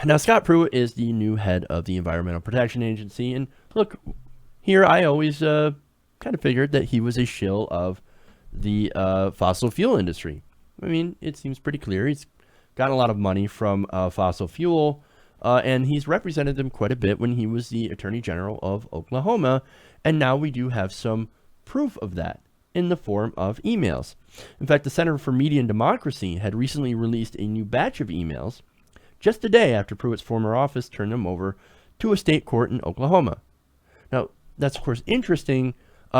Now, Scott Pruitt is the new head of the Environmental Protection Agency. And look, here I always kind of figured that he was a shill of the fossil fuel industry. I mean, it seems pretty clear. He's gotten a lot of money from fossil fuel, and he's represented them quite a bit when he was the Attorney General of Oklahoma. And now we do have some proof of that in the form of emails. In fact, the Center for Media and Democracy had recently released a new batch of emails just a day after Pruitt's former office turned them over to a state court in Oklahoma. Now, that's of course interesting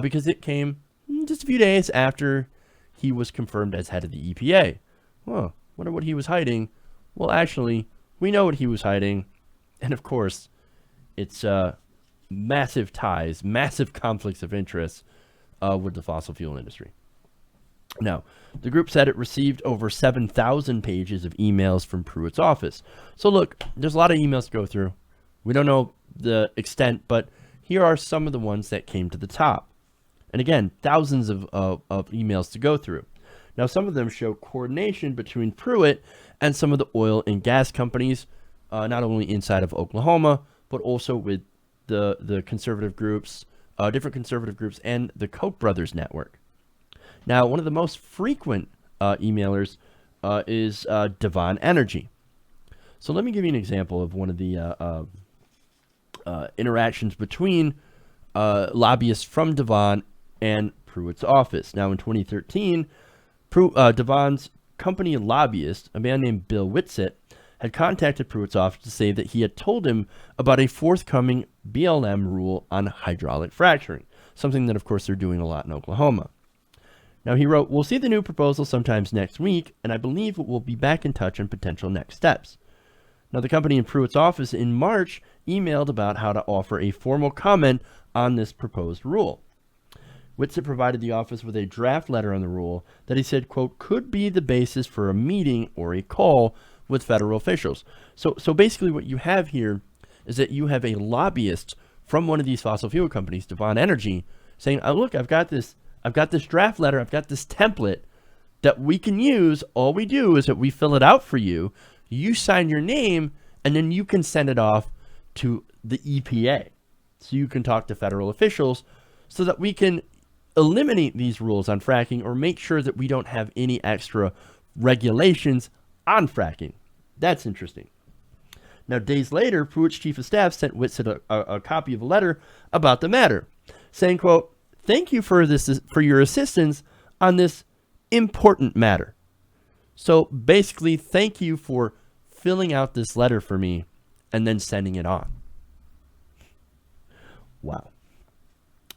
because it came just a few days after he was confirmed as head of the EPA. Well, wonder what he was hiding. Well, actually, we know what he was hiding. And of course, it's massive ties, massive conflicts of interest with the fossil fuel industry. Now, the group said it received over 7,000 pages of emails from Pruitt's office. So look, there's a lot of emails to go through. We don't know the extent, but here are some of the ones that came to the top. And again, thousands of emails to go through. Now, some of them show coordination between Pruitt and some of the oil and gas companies, not only inside of Oklahoma, but also with the conservative groups, different conservative groups, and the Koch brothers network. Now, one of the most frequent emailers is Devon Energy. So let me give you an example of one of the interactions between lobbyists from Devon and Pruitt's office. Now, in 2013, Devon's company lobbyist, a man named Bill Whitsitt, had contacted Pruitt's office to say that he had told him about a forthcoming BLM rule on hydraulic fracturing, something that, of course, they're doing a lot in Oklahoma. Now, he wrote, "We'll see the new proposal sometimes next week, and I believe we'll be back in touch on potential next steps." Now, the company in Pruitt's office in March emailed about how to offer a formal comment on this proposed rule. Whitsitt provided the office with a draft letter on the rule that he said, quote, could be the basis for a meeting or a call with federal officials. So basically what you have here is that you have a lobbyist from one of these fossil fuel companies, Devon Energy, saying, oh, look, I've got this draft letter, I've got this template that we can use. All we do is that we fill it out for you, you sign your name, and then you can send it off to the EPA. So you can talk to federal officials so that we can eliminate these rules on fracking or make sure that we don't have any extra regulations on fracking. That's interesting. Now, days later, Pruitt's chief of staff sent Whitsitt a copy of a letter about the matter, saying, quote, thank you for your assistance on this important matter. So basically, thank you for filling out this letter for me and then sending it on. Wow.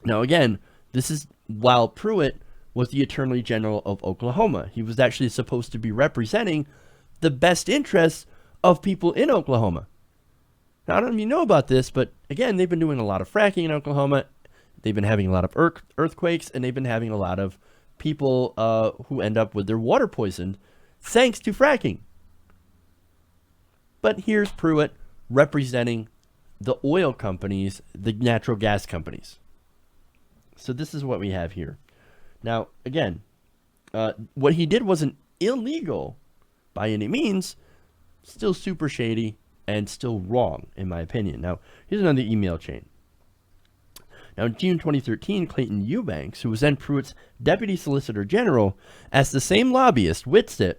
Now, again, this is while Pruitt was the Attorney General of Oklahoma. He was actually supposed to be representing the best interests of people in Oklahoma. Now, I don't know if you know about this, but again, they've been doing a lot of fracking in Oklahoma. They've been having a lot of earthquakes, and they've been having a lot of people who end up with their water poisoned thanks to fracking. But here's Pruitt representing the oil companies, the natural gas companies. So this is what we have here. Now, again, what he did wasn't illegal by any means, still super shady and still wrong, in my opinion. Now, here's another email chain. Now, in June 2013, Clayton Eubanks, who was then Pruitt's Deputy Solicitor General, asked the same lobbyist, Whitsitt,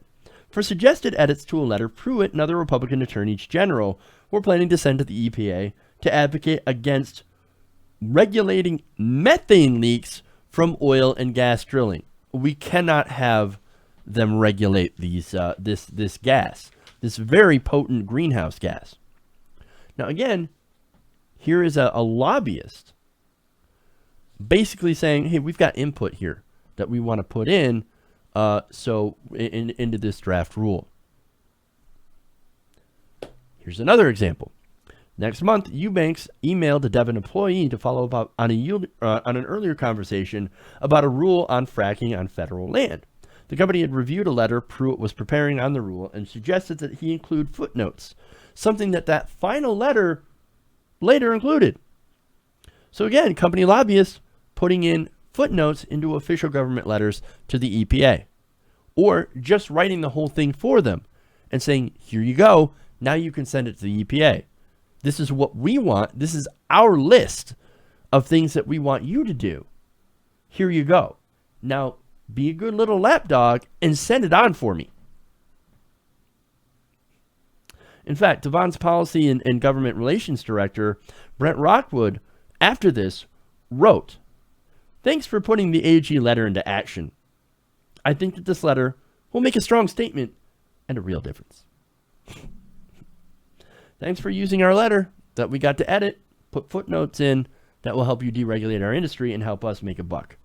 for suggested edits to a letter Pruitt and other Republican attorneys general were planning to send to the EPA to advocate against regulating methane leaks from oil and gas drilling. We cannot have them regulate these this gas, this very potent greenhouse gas. Now, again, here is a lobbyist basically saying, hey, we've got input here that we want to put in into this draft rule. Here's another example. Next month, Eubanks emailed a Devon employee to follow up on an earlier conversation about a rule on fracking on federal land. The company had reviewed a letter Pruitt was preparing on the rule and suggested that he include footnotes, something that final letter later included. So again, company lobbyists putting in footnotes into official government letters to the EPA, or just writing the whole thing for them and saying, here you go, Now you can send it to the EPA. This is what we want. This is our list of things that we want you to do. Here you go. Now, be a good little lapdog and send it on for me. In fact, Devon's Policy and Government Relations Director, Brent Rockwood, after this, wrote, "Thanks for putting the AG letter into action. I think that this letter will make a strong statement and a real difference. Thanks for using our letter that we got to edit, put footnotes in that will help you deregulate our industry and help us make a buck.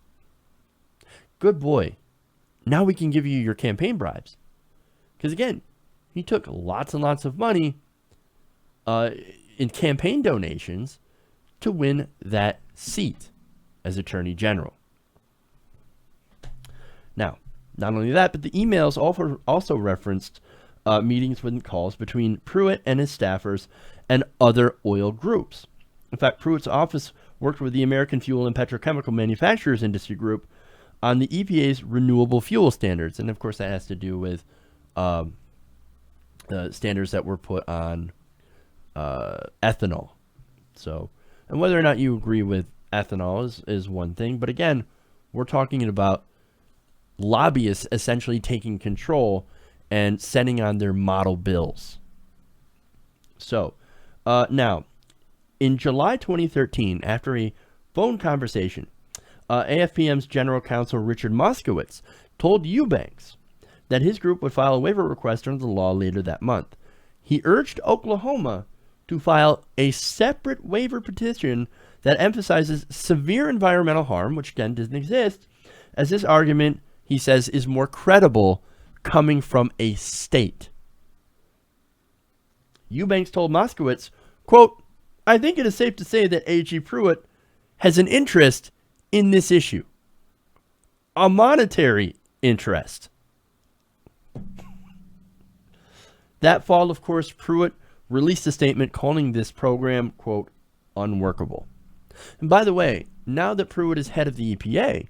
Good boy. Now we can give you your campaign bribes." Because again, he took lots and lots of money in campaign donations to win that seat as Attorney General. Now, not only that, but the emails also referenced meetings and calls between Pruitt and his staffers and other oil groups. In fact, Pruitt's office worked with the American Fuel and Petrochemical Manufacturers Industry Group on the EPA's renewable fuel standards. And of course, that has to do with standards that were put on ethanol. So, and whether or not you agree with ethanol is one thing. But again, we're talking about lobbyists essentially taking control and sending on their model bills. So, now, in July 2013, after a phone conversation, AFPM's General Counsel Richard Moskowitz told Eubanks that his group would file a waiver request under the law later that month. He urged Oklahoma to file a separate waiver petition that emphasizes severe environmental harm, which again doesn't exist, as this argument, he says, is more credible coming from a state. Eubanks told Moskowitz, quote, "I think it is safe to say that AG Pruitt has an interest in this issue. A monetary interest." That fall, of course, Pruitt released a statement calling this program, quote, unworkable. And by the way, now that Pruitt is head of the EPA,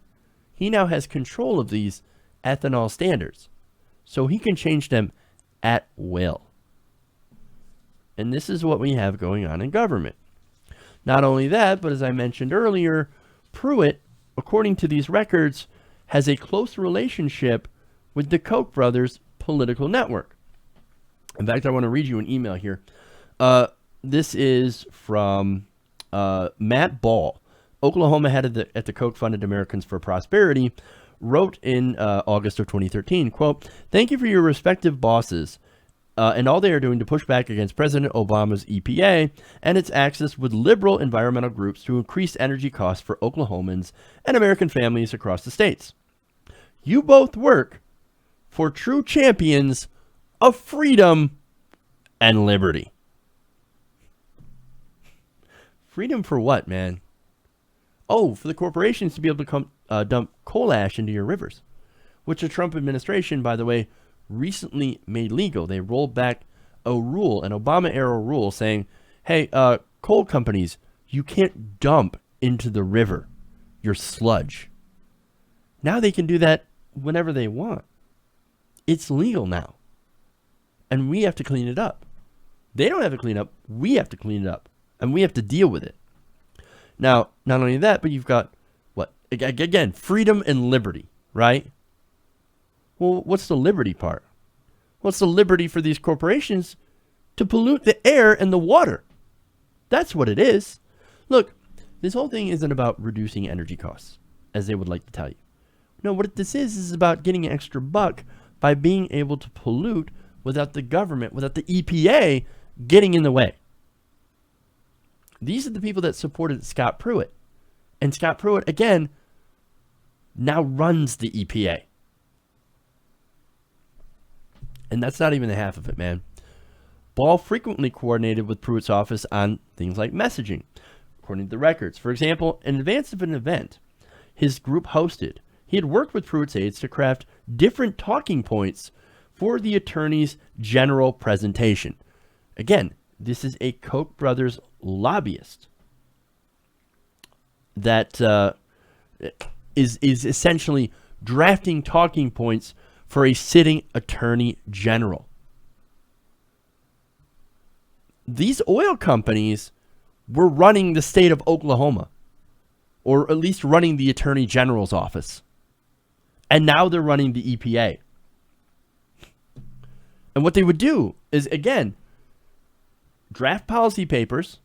he now has control of these ethanol standards, so he can change them at will. And this is what we have going on in government. Not only that, but as I mentioned earlier, Pruitt, according to these records, has a close relationship with the Koch brothers' political network. In fact, I want to read you an email here. This is from Matt Ball, Oklahoma head at the Koch-funded Americans for Prosperity, wrote in August of 2013, quote, "Thank you for your respective bosses and all they are doing to push back against President Obama's EPA and its access with liberal environmental groups to increase energy costs for Oklahomans and American families across the states. You both work for true champions of freedom and liberty." Freedom for what, man? Oh, for the corporations to be able to come dump coal ash into your rivers, which the Trump administration, by the way, recently made legal. They rolled back a rule, an Obama-era rule, saying, hey, coal companies, you can't dump into the river your sludge. Now they can do that whenever they want. It's legal now. And we have to clean it up. They don't have to clean up. We have to clean it up. And we have to deal with it. Now, not only that, but you've got, what? Again, freedom and liberty, right? Well, what's the liberty part? What's the liberty for these corporations to pollute the air and the water? That's what it is. Look, this whole thing isn't about reducing energy costs, as they would like to tell you. No, what this is about getting an extra buck by being able to pollute without the government, without the EPA getting in the way. These are the people that supported Scott Pruitt. And Scott Pruitt, again, now runs the EPA. And that's not even the half of it, man. Ball frequently coordinated with Pruitt's office on things like messaging, according to the records. For example, in advance of an event his group hosted, he had worked with Pruitt's aides to craft different talking points for the attorney's general presentation. Again, this is a Koch brothers lobbyist that is essentially drafting talking points for a sitting attorney general. these oil companies were running the state of Oklahoma, or at least running the Attorney General's office. And now they're running the EPA. And what they would do is, again, draft policy papers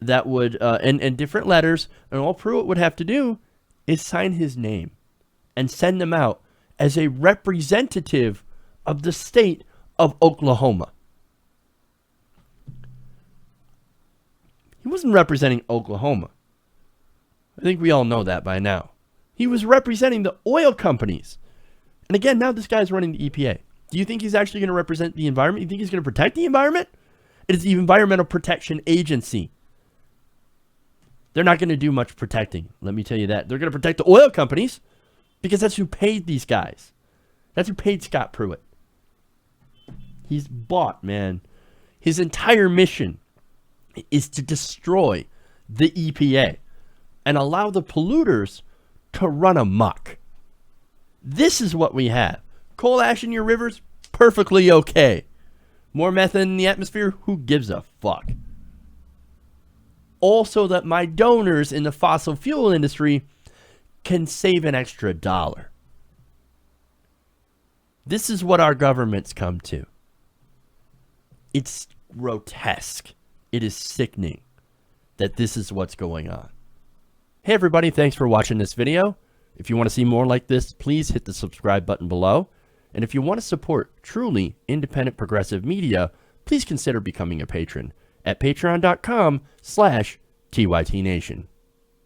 that would, and different letters, and all Pruitt would have to do is sign his name and send them out as a representative of the state of Oklahoma. He wasn't representing Oklahoma. I think we all know that by now. He was representing the oil companies. And again, now this guy's running the EPA. Do you think he's actually going to represent the environment? You think he's going to protect the environment? It is the Environmental Protection Agency. They're not going to do much protecting. Let me tell you that. They're going to protect the oil companies because that's who paid these guys. That's who paid Scott Pruitt. He's bought, man. His entire mission is to destroy the EPA and allow the polluters to run amok. This is what we have. Coal ash in your rivers? Perfectly okay. More methane in the atmosphere? Who gives a fuck? Also, that my donors in the fossil fuel industry can save an extra $1. This is what our government's come to. It's grotesque. It is sickening that this is what's going on. Hey everybody, thanks for watching this video. If you want to see more like this, please hit the subscribe button below. And if you want to support truly independent progressive media, please consider becoming a patron at patreon.com/TYTNation.